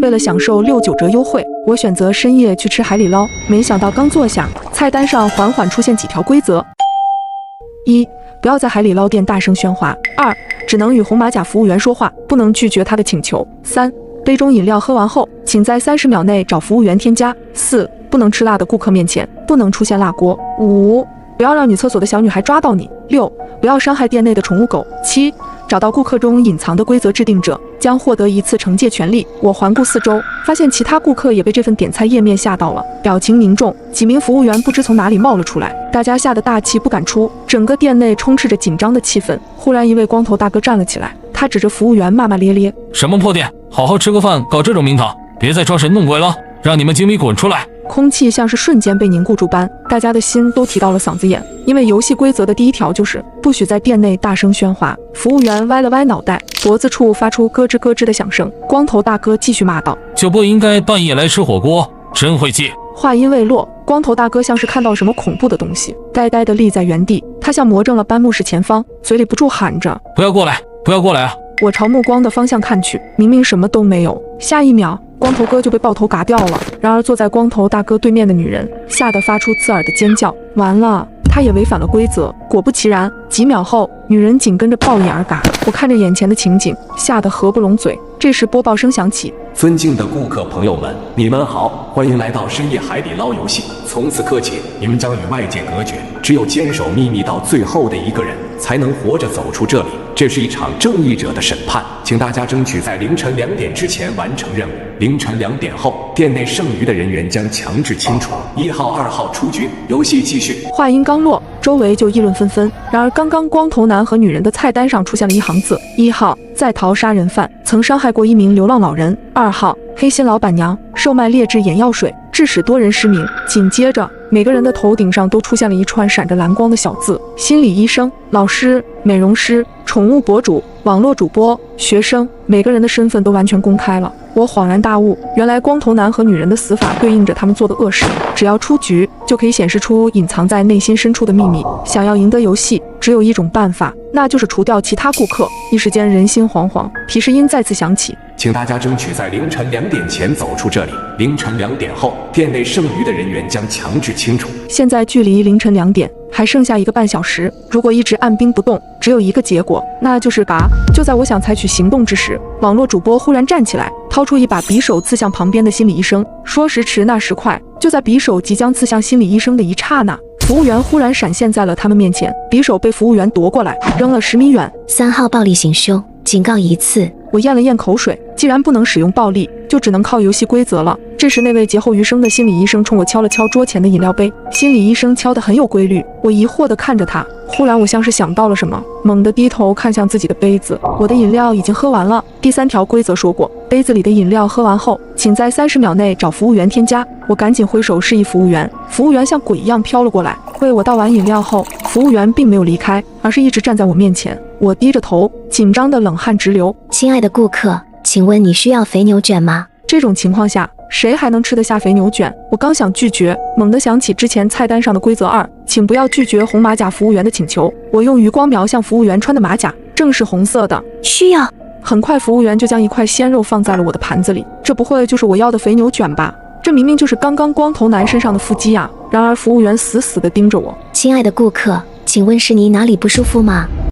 为了享受69折优惠，我选择深夜去吃海底捞。没想到刚坐下，菜单上缓缓出现几条规则：一、不要在海底捞店大声喧哗；二、只能与红马甲服务员说话，不能拒绝他的请求；三、杯中饮料喝完后，请在30秒内找服务员添加；四、不能吃辣的顾客面前不能出现辣锅；五、不要让女厕所的小女孩抓到你；六、不要伤害店内的宠物狗；七、找到顾客中隐藏的规则制定者将获得一次惩戒权利。我环顾四周，发现其他顾客也被这份点菜页面吓到了，表情凝重。几名服务员不知从哪里冒了出来，大家吓得大气不敢出，整个店内充斥着紧张的气氛。忽然，一位光头大哥站了起来，他指着服务员骂骂咧咧：“什么破店，好好吃个饭，搞这种名堂，别再装神弄鬼了，让你们经理滚出来！”空气像是瞬间被凝固住般，大家的心都提到了嗓子眼。因为游戏规则的第一条就是不许在店内大声喧哗。服务员歪了歪脑袋，脖子处发出咯吱咯吱的响声。光头大哥继续骂道：“就不应该半夜来吃火锅，真会记。”话音未落，光头大哥像是看到什么恐怖的东西，呆呆地立在原地。他像魔怔了般目视前方，嘴里不住喊着：“不要过来，不要过来啊！”我朝目光的方向看去，明明什么都没有，下一秒光头哥就被爆头嘎掉了。然而坐在光头大哥对面的女人吓得发出刺耳的尖叫，完了，她也违反了规则。果不其然，几秒后，女人紧跟着爆眼而嘎。我看着眼前的情景，吓得合不拢嘴。这时播报声响起：“尊敬的顾客朋友们，你们好，欢迎来到深夜海底捞游戏。从此刻起，你们将与外界隔绝，只有坚守秘密到最后的一个人，才能活着走出这里。这是一场正义者的审判，请大家争取在凌晨2点之前完成任务。凌晨2点后，店内剩余的人员将强制清除。1号、2号出局，游戏继续。”话音刚落，周围就议论纷纷。然而，刚刚光头男和女人的菜单上出现了一行字：1号，在逃杀人犯，曾伤害过一名流浪老人；2号，黑心老板娘，售卖劣质眼药水，致使多人失明。紧接着，每个人的头顶上都出现了一串闪着蓝光的小字：心理医生、老师、美容师、宠物博主、网络主播、学生，每个人的身份都完全公开了。我恍然大悟，原来光头男和女人的死法对应着他们做的恶事。只要出局，就可以显示出隐藏在内心深处的秘密。想要赢得游戏，只有一种办法，那就是除掉其他顾客。一时间人心惶惶，提示音再次响起：“请大家争取在凌晨2点前走出这里。凌晨2点后，店内剩余的人员将强制清除。”现在距离凌晨2点还剩下1个半小时，如果一直按兵不动，只有一个结果，那就是嘎。就在我想采取行动之时，网络主播忽然站起来，掏出一把匕首刺向旁边的心理医生。说时迟，那时快，就在匕首即将刺向心理医生的一刹那，服务员忽然闪现在了他们面前，匕首被服务员夺过来，扔了10米远。3号暴力行凶，警告一次。我咽了咽口水，既然不能使用暴力，就只能靠游戏规则了。这时，那位劫后余生的心理医生冲我敲了敲桌前的饮料杯。心理医生敲得很有规律，我疑惑地看着他。忽然，我像是想到了什么，猛地低头看向自己的杯子，我的饮料已经喝完了。第3条规则说过，杯子里的饮料喝完后，请在30秒内找服务员添加。我赶紧挥手示意服务员，服务员像鬼一样飘了过来，为我倒完饮料后，服务员并没有离开，而是一直站在我面前。我低着头，紧张的冷汗直流。亲爱的顾客，请问你需要肥牛卷吗？这种情况下，谁还能吃得下肥牛卷？我刚想拒绝，猛地想起之前菜单上的规则2，请不要拒绝红马甲服务员的请求。我用余光瞄向服务员穿的马甲，正是红色的。需要。很快，服务员就将一块鲜肉放在了我的盘子里。这不会就是我要的肥牛卷吧？这明明就是刚刚光头男身上的腹肌啊！然而，服务员死死地盯着我。亲爱的顾客，请问是你哪里不舒服吗？